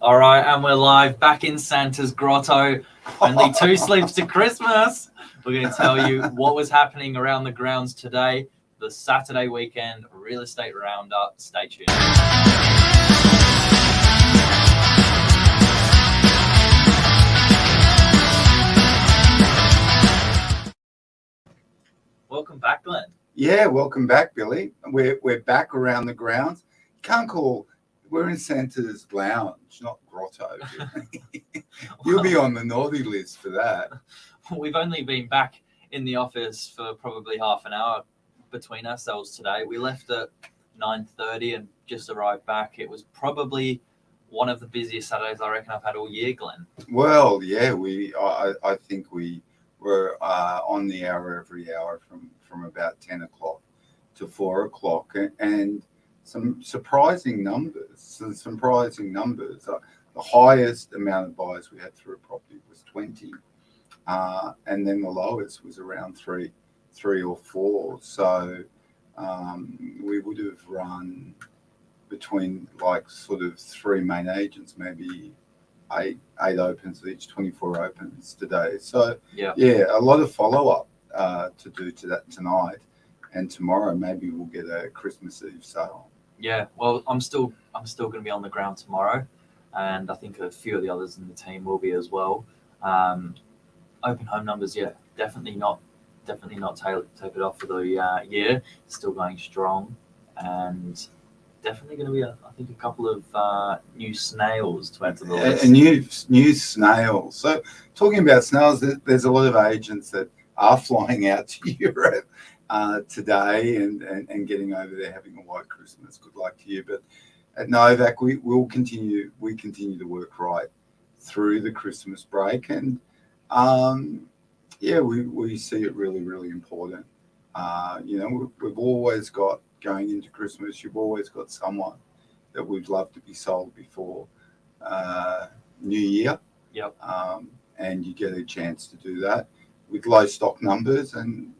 All right, and we're live back in Santa's grotto. Only 2 sleeps to Christmas. We're going to tell you what was happening around the grounds today, the Saturday weekend real estate roundup. Stay tuned. Welcome back, Glenn. Yeah, welcome back, Billy. We're back around the grounds. We're in Santa's lounge, not grotto. You'll be on the naughty list for that. We've only been back in the office for probably half an hour between ourselves today. We left at 9:30 and just arrived back. It was probably one of the busiest Saturdays I reckon I've had all year, Glenn. Well, yeah, I think we were on the hour every hour from about 10 o'clock to 4 o'clock, and some surprising numbers. The highest amount of buyers we had through a property was 20, and then the lowest was around three or four. So we would have run between like sort of 3 main agents, maybe eight opens each, 24 opens today. So yeah, a lot of follow-up to do to that tonight, and tomorrow maybe we'll get a Christmas Eve sale. Yeah, well, I'm still going to be on the ground tomorrow, and I think a few of the others in the team will be as well. Open home numbers, yeah, definitely not tapered off for the year. Still going strong, and definitely going to be I think a couple of new snails to add to the list. A new snail. So talking about snails, there's a lot of agents that are flying out to Europe today and getting over there, having a white Christmas. Good luck to you. But at Novak, we continue to work right through the Christmas break, and we see it really, really important. We've always got, going into Christmas, you've always got someone that we'd love to be sold before New Year. Yep. And you get a chance to do that with low stock numbers and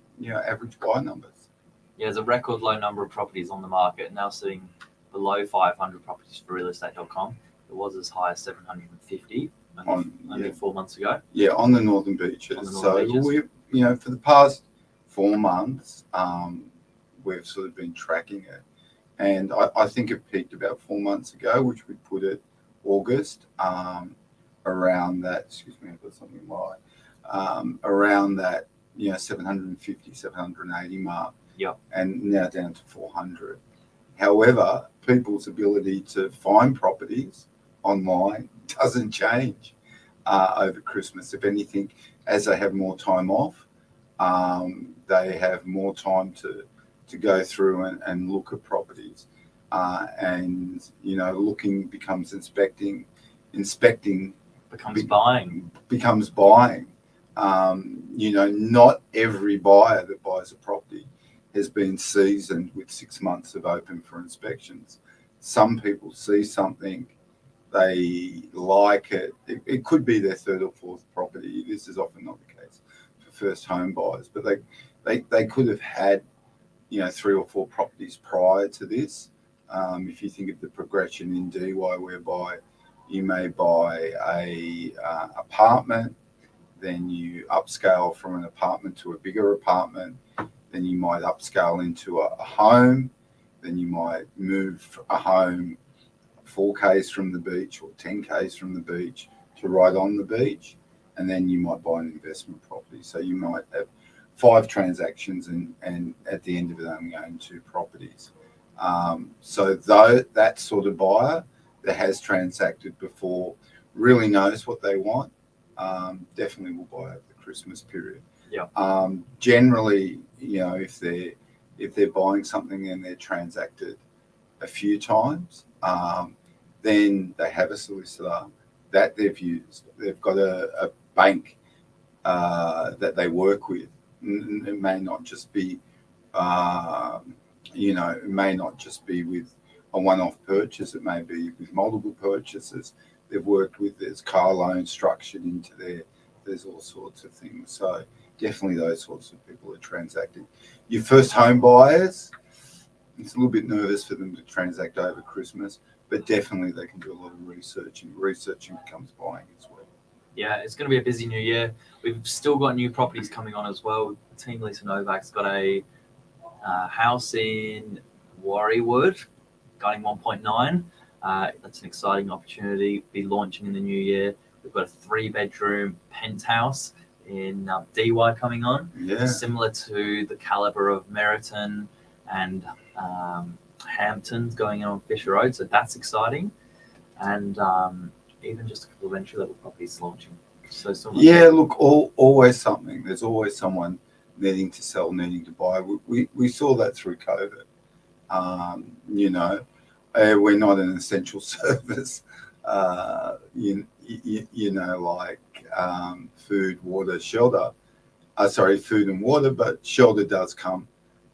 average buy numbers. Yeah, there's a record low number of properties on the market, now sitting below 500 properties for realestate.com. It was as high as 750 only 4 months ago. Yeah, on the northern beaches. We, for the past 4 months, we've sort of been tracking it, and I think it peaked about 4 months ago, which we put it August, around that. Excuse me, I've got something in my eye. Around that, 750, 780 mark. Yep. And now down to 400. However, people's ability to find properties online doesn't change over Christmas. If anything, as they have more time off, they have more time to go through and look at properties, and looking becomes inspecting becomes buying. Not every buyer that buys a property has been seasoned with 6 months of open for inspections. Some people see something, they like it. It could be their third or fourth property. This is often not the case for first home buyers, but they could have had 3 or 4 properties prior to this. If you think of the progression in DY, whereby you may buy a apartment, then you upscale from an apartment to a bigger apartment, then you might upscale into a home, then you might move a home 4 k's from the beach or 10 k's from the beach to right on the beach, and then you might buy an investment property. So you might have 5 transactions and at the end of it only own 2 properties. So that sort of buyer that has transacted before really knows what they want, definitely will buy over the Christmas period. Yeah. Generally, if they're buying something and they're transacted a few times, then they have a solicitor that they've used. They've got a bank that they work with. It may not just be, it may not just be with a one-off purchase. It may be with multiple purchases. They've worked with, there's car loans structured into there. There's all sorts of things. So definitely those sorts of people are transacting. Your first home buyers, it's a little bit nervous for them to transact over Christmas. but definitely they can do a lot of researching. Researching becomes buying as well. Yeah, it's going to be a busy new year. We've still got new properties coming on as well. Team Lisa Novak's got a house in Warriewood, going 1.9. That's an exciting opportunity. Be launching in the new year. We've got a 3-bedroom penthouse in DY coming on. Yeah. Similar to the caliber of Meriton and Hamptons going on Fisher Road. So that's exciting. And even just a couple of entry level properties launching. So yeah, look, always something. There's always someone needing to sell, needing to buy. We saw that through COVID. You know, we're not an essential service. You know, like food, water, shelter. Sorry, food and water, but shelter does come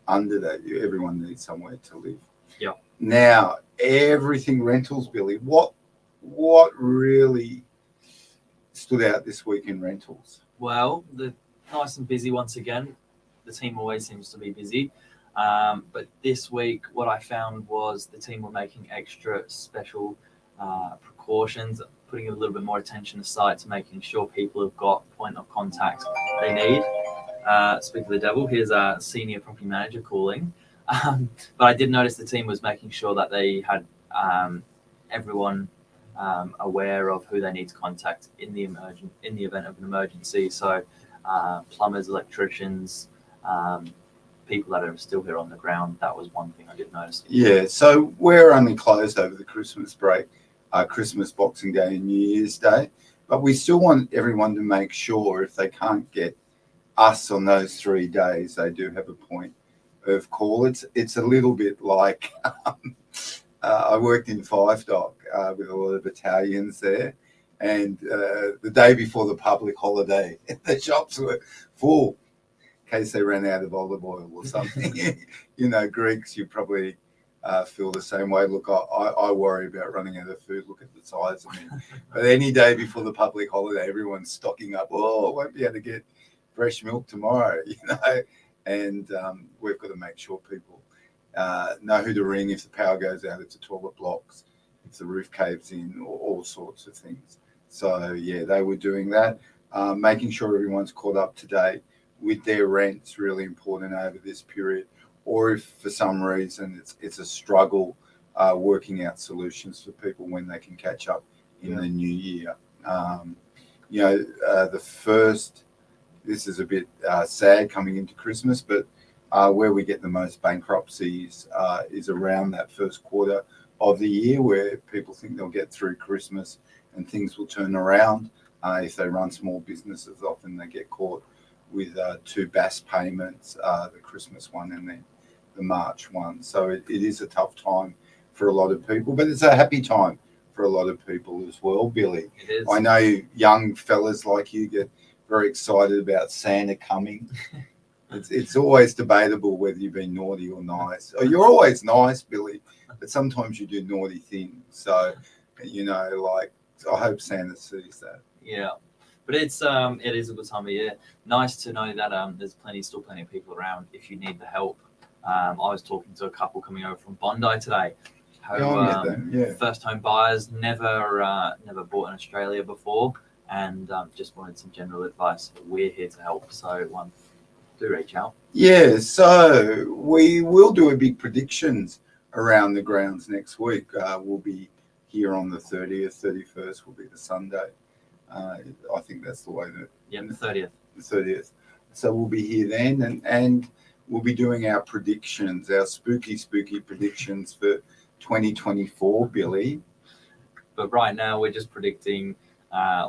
under that. Everyone needs somewhere to live. Yeah. Now, everything rentals, Billy. What really stood out this week in rentals? Well, the nice and busy once again. The team always seems to be busy. But this week, what I found was the team were making extra special precautions, putting a little bit more attention aside to making sure people have got point of contact they need. Speak of the devil, here's our senior property manager calling. But I did notice the team was making sure that they had everyone aware of who they need to contact in the event of an emergency. So plumbers, electricians, people that are still here on the ground. That was one thing I did notice. Yeah, so we're only closed over the Christmas break, Christmas, Boxing Day and New Year's Day, but we still want everyone to make sure if they can't get us on those 3 days, they do have a point of call. It's a little bit like I worked in Five Dock with a lot of Italians there, and the day before the public holiday, the shops were full in case they ran out of olive oil or something. You know, Greeks, you probably feel the same way. Look, I worry about running out of food. Look at the size of me. But any day before the public holiday, everyone's stocking up. Oh, I won't be able to get fresh milk tomorrow, you know. And we've got to make sure people know who to ring if the power goes out, if the toilet blocks, if the roof caves in, or all sorts of things. So, yeah, they were doing that. Making sure everyone's caught up to date with their rent's really important over this period. Or if for some reason it's a struggle, working out solutions for people when they can catch up in the new year. You know, this is a bit sad coming into Christmas, but where we get the most bankruptcies is around that first quarter of the year, where people think they'll get through Christmas and things will turn around. If they run small businesses, often they get caught with 2 BAS payments, the Christmas one and then the March one. So it is a tough time for a lot of people, but it's a happy time for a lot of people as well, Billy. It is. I know young fellas like you get very excited about Santa coming. It's always debatable whether you've been naughty or nice. Oh, you're always nice, Billy, but sometimes you do naughty things. So, you know, like, I hope Santa sees that. Yeah, but it is a good time of year. Nice to know that there's still plenty of people around if you need the help. I was talking to a couple coming over from Bondi today. First home buyers, never bought in Australia before, and just wanted some general advice. We're here to help, so do reach out. Yeah, so we will do a big predictions around the grounds next week. We'll be here on the 30th, 31st will be the Sunday. I think that's the way that... Yeah, the 30th. The 30th. So we'll be here then, and we'll be doing our predictions, our spooky predictions for 2024, Billy. But right now we're just predicting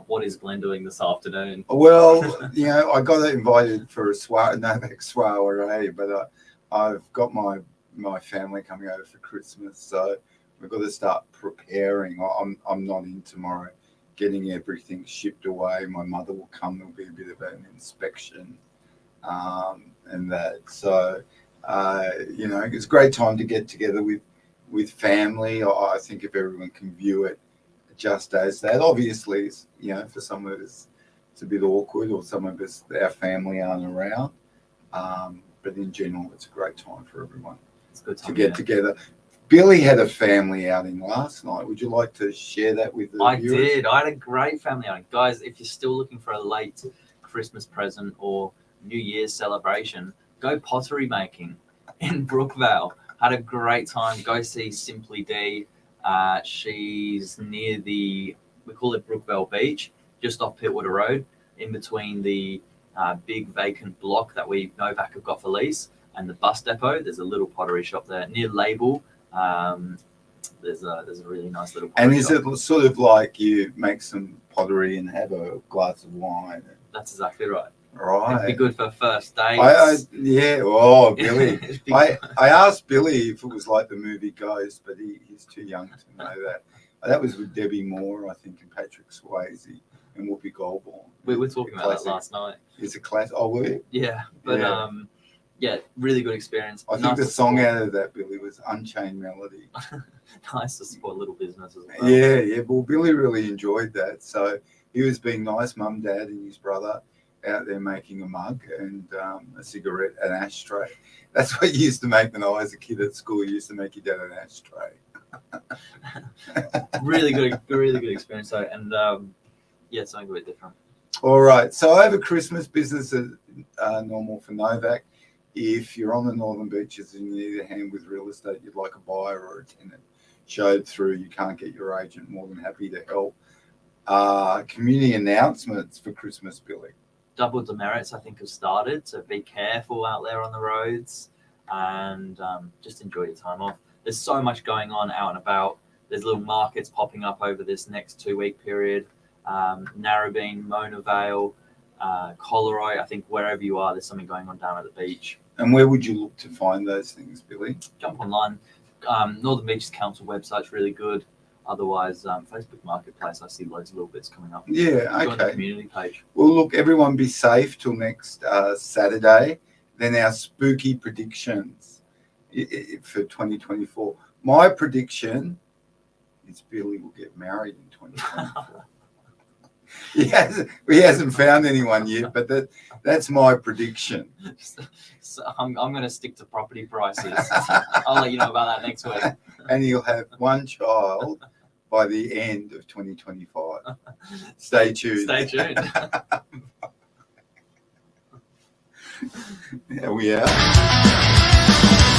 what is Glenn doing this afternoon. Well, you know, I got invited for a Novak soiree, but I've got my family coming over for Christmas, so we've got to start preparing. I'm not in tomorrow, getting everything shipped away. My mother will come. There'll be a bit of an inspection and that. So, you know, it's a great time to get together with family. I think if everyone can view it just as that. Obviously, you know, for some of us, it's a bit awkward, or some of us, our family aren't around. But in general, it's a great time for everyone to get together. Billy had a family outing last night. Would you like to share that with the I viewers? did. I had a great family outing. Guys, if you're still looking for a late Christmas present or New Year's celebration, go pottery making in Brookvale. Had a great time. Go see Simply D. She's near we call it Brookvale Beach, just off Pittwater Road, in between the big vacant block that Novak have got for lease and the bus depot. There's a little pottery shop there near Label. There's a really nice little pottery And is shop. it sort of like you make some pottery and have a glass of wine? That's exactly right. Right. It'd be good for first dates. Yeah. Oh, Billy. I asked Billy if it was like the movie Ghost, but he's too young to know that. That was with Debbie Moore, I think, and Patrick Swayze and Whoopi Goldberg. We were talking about that last night. It's a class. Oh, were you? Yeah, but yeah, really good experience. I think the song out of that, Billy, was Unchained Melody. Nice to support little business as well. Yeah. Well, Billy really enjoyed that. So he was being nice, mum, dad, and his brother out there making a mug and a cigarette, an ashtray. That's what you used to make when I was a kid at school. You used to make your dad an ashtray. really good experience though, and yeah, something a bit different. All right, so over Christmas, business as normal for Novak. If you're on the Northern Beaches and you need a hand with real estate, you'd like a buyer or a tenant showed through, you can't get your agent, more than happy to help. Community announcements for Christmas, Billy. Double demerits, I think, have started, so be careful out there on the roads and just enjoy your time off. There's so much going on out and about. There's little markets popping up over this next 2-week period. NARRABEEN, Mona Vale, COLLAROY. I think wherever you are, there's something going on down at the beach. And where would you look to find those things, Billy? Jump online. Northern Beaches Council website's really good. Otherwise, Facebook Marketplace, I see loads of little bits coming up. Yeah, Go on the okay. community page. Well, look, everyone be safe till next Saturday. Then our spooky predictions for 2024. My prediction is Billy will get married in 2024. He hasn't found anyone yet, but that's my prediction. So I'm going to stick to property prices. I'll let you know about that next week. And he'll have one child by the end of 2025. Stay tuned. Stay tuned. There we are.